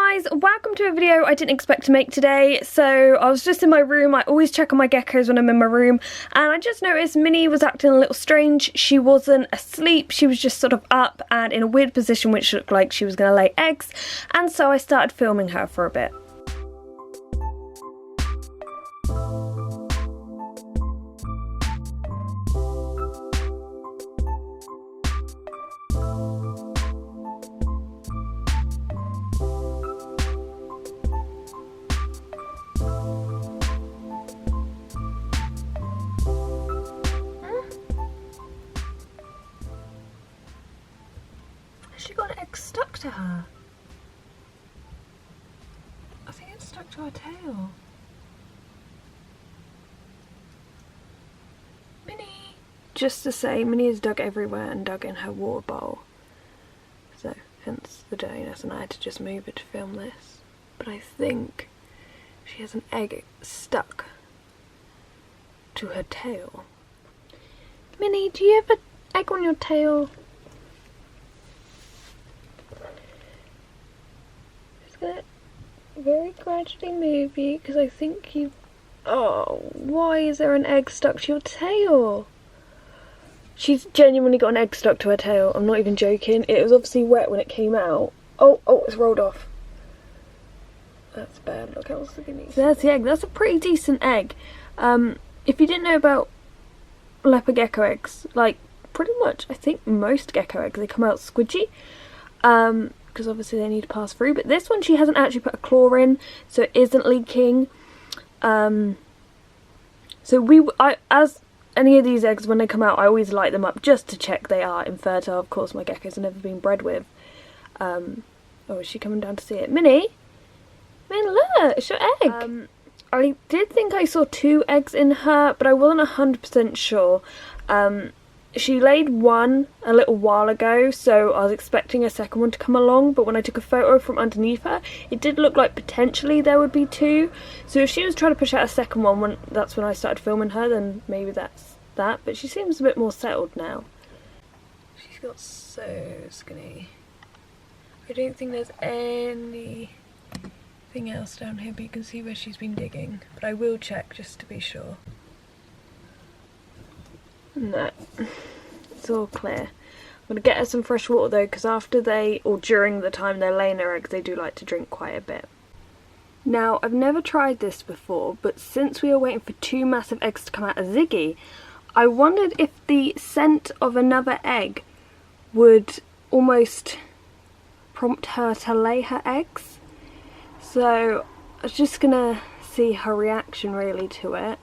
Hi guys, welcome to a video I didn't expect to make today. So I was just in my room. I always check on my geckos when I'm in my room, and I just noticed Minnie was acting a little strange. She wasn't asleep, she was just sort of up and in a weird position which looked like she was going to lay eggs, and so I started filming her for a bit. She got an egg stuck to her. I think it's stuck to her tail. Minnie! Just to say, Minnie has dug everywhere and dug in her water bowl. So, hence the dirtiness, and I had to just move it to film this. But I think she has an egg stuck to her tail. Minnie, do you have an egg on your tail? Gonna very gradually move you because I think you. Oh, why is there an egg stuck to your tail? She's genuinely got an egg stuck to her tail. I'm not even joking. It was obviously wet when it came out. Oh, it's rolled off. That's bad. Look how skinny. So there's the egg. That's a pretty decent egg. If you didn't know about leopard gecko eggs, like pretty much, I think most gecko eggs, they come out squidgy. Because obviously they need to pass through, but this one she hasn't actually put a claw in, so it isn't leaking. So as any of these eggs, when they come out, I always light them up just to check they are infertile. Of course, my geckos have never been bred with. Oh, is she coming down to see it? Minnie, look, it's your egg. I did think I saw 2 eggs in her, but I wasn't 100% sure. She laid one a little while ago, so I was expecting a second one to come along, but when I took a photo from underneath her, it did look like potentially there would be 2. So if she was trying to push out a second one, that's when I started filming her, then maybe that's that. But she seems a bit more settled now. She's got so skinny. I don't think there's anything else down here, but you can see where she's been digging. But I will check just to be sure. No, it's all clear. I'm going to get her some fresh water though, because after during the time they're laying their eggs, they do like to drink quite a bit. Now, I've never tried this before, but since we are waiting for 2 massive eggs to come out of Ziggy, I wondered if the scent of another egg would almost prompt her to lay her eggs. So, I was just going to see her reaction really to it.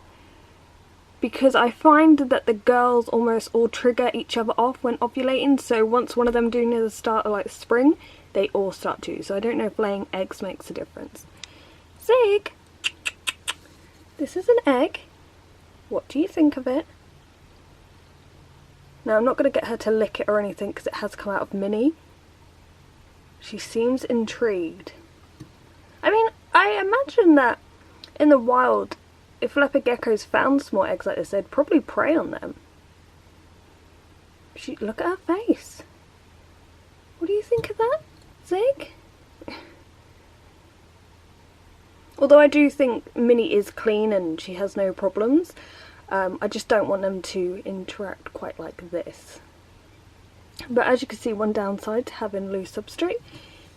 Because I find that the girls almost all trigger each other off when ovulating, so once one of them do near the start of like spring, they all start to. So I don't know if laying eggs makes a difference. Zig! This is an egg. What do you think of it? Now I'm not going to get her to lick it or anything because it has come out of Minnie. She seems intrigued. I mean, I imagine that in the wild, if leopard geckos found small eggs like this, they'd probably prey on them. Look at her face. What do you think of that, Zig? Although I do think Minnie is clean and she has no problems, I just don't want them to interact quite like this. But as you can see, one downside to having loose substrate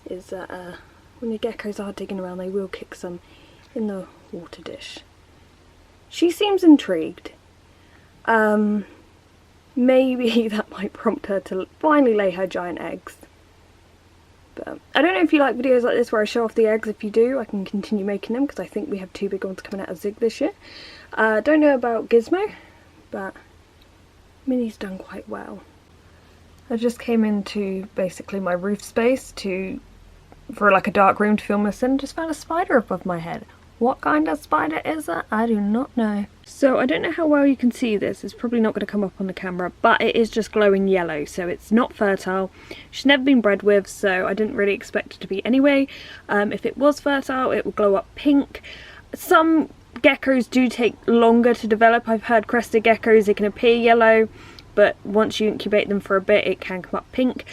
is that when your geckos are digging around, they will kick some in the water dish. She seems intrigued. Maybe that might prompt her to finally lay her giant eggs. But I don't know if you like videos like this where I show off the eggs. If you do, I can continue making them because I think we have 2 big ones coming out of Zig this year. Don't know about Gizmo, but Minnie's done quite well. I just came into basically my roof space for like a dark room to film this in, and just found a spider above my head. What kind of spider is that? I do not know. So I don't know how well you can see this. It's probably not going to come up on the camera, but it is just glowing yellow, so it's not fertile. She's never been bred with, so I didn't really expect it to be anyway. If it was fertile, it would glow up pink. Some geckos do take longer to develop. I've heard crested geckos, they can appear yellow, but once you incubate them for a bit, it can come up pink.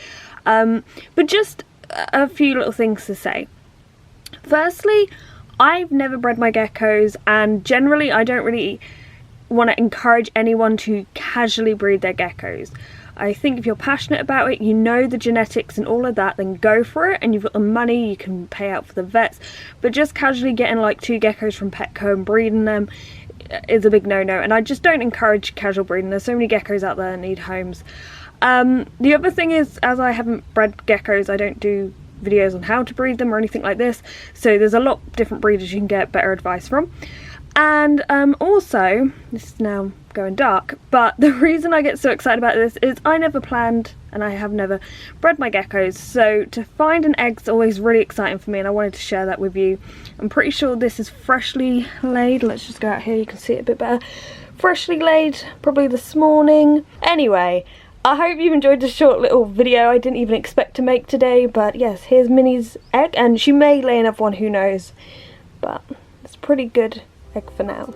But just a few little things to say. Firstly, I've never bred my geckos, and generally I don't really want to encourage anyone to casually breed their geckos. I think if you're passionate about it, you know the genetics and all of that, then go for it, and you've got the money, you can pay out for the vets. But just casually getting like 2 geckos from Petco and breeding them is a big no-no, and I just don't encourage casual breeding. There's so many geckos out there that need homes. The other thing is, as I haven't bred geckos, I don't do videos on how to breed them or anything like this, so there's a lot of different breeders you can get better advice from. And also, this is now going dark, but the reason I get so excited about this is I never planned, and I have never bred my geckos, so to find an egg's always really exciting for me, and I wanted to share that with you. I'm pretty sure this is freshly laid. Let's just go out here, you can see it a bit better. Freshly laid, probably this morning. Anyway, I hope you've enjoyed this short little video I didn't even expect to make today, but yes, here's Minnie's egg, and she may lay another one, who knows, but it's pretty good egg for now.